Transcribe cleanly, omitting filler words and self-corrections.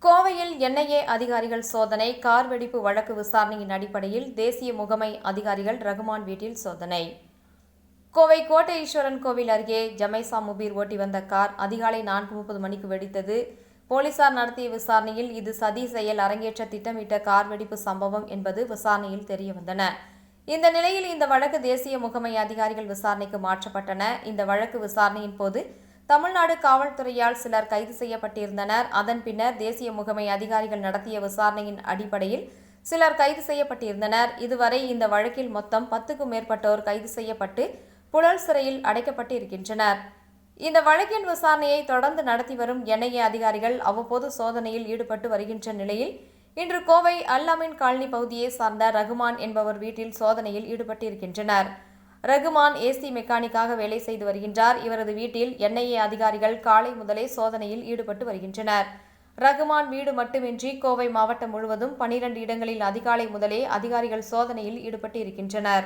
கோவையில் என்ஐஏ அதிகாரிகள் சோதனை. கார் வெடிப்பு வழக்கு விசாரணையின் அடிப்படையில் தேசிய முகமை அதிகாரிகள் ரகுமான் வீட்டில் சோதனை. கோவை கோட்டை ஈஸ்வரன் கோவில் அருகே ஜமைசா முபீர் ஓட்டி வந்த கார் அதிகாலை 4:30 மணிக்கு வெடித்தது. போலீசார் நடத்திய விசாரணையில் இது சதி செயல் அரங்கேற்ற திட்டமிட்ட கார் வெடிப்பு சம்பவம் என்பது விசாரணையில் தெரியவந்தன. இந்த நிலையில் இந்த வழக்கு தேசிய முகமை அதிகாரிகள் விசாரணைக்கு மாற்றப்பட்டன. இந்த வழக்கு விசாரணையின் போது தமிழ்நாடு காவல்துறையால் சிலர் கைது செய்யப்பட்டிருந்தனர். அதன் பின்னர் தேசிய முகமை அதிகாரிகள் நடத்திய விசாரணையின் அடிப்படையில் சிலர் கைது செய்யப்பட்டிருந்தனர். இதுவரை இந்த வழக்கில் மொத்தம் 10க்கும் மேற்பட்டோர் கைது செய்யப்பட்டு புழல் சிறையில் அடைக்கப்பட்டு இருக்கின்றனர். இந்த வழக்கின் விசாரணையை தொடர்ந்து நடத்தி வரும் என்ஐஏ அதிகாரிகள் அவ்வப்போது சோதனையில் ஈடுபட்டு வருகின்ற நிலையில் இன்று கோவை அல் அமீன் காலனி பகுதியை சார்ந்த ரகுமான் என்பவர் வீட்டில் சோதனையில் ஈடுபட்டிருக்கின்றனர். ரகுமான் ஏசி மெக்கானிக்காக வேலை செய்து வருகின்றார். இவரது வீட்டில் என்ஐஏ அதிகாரிகள் காலை முதலே சோதனையில் ஈடுபட்டு வருகின்றனர். ரகுமான் வீடு மட்டுமின்றி கோவை மாவட்டம் முழுவதும் 12 இடங்களில் அதிகாலை முதலே அதிகாரிகள் சோதனையில் ஈடுபட்டு இருக்கின்றனர்.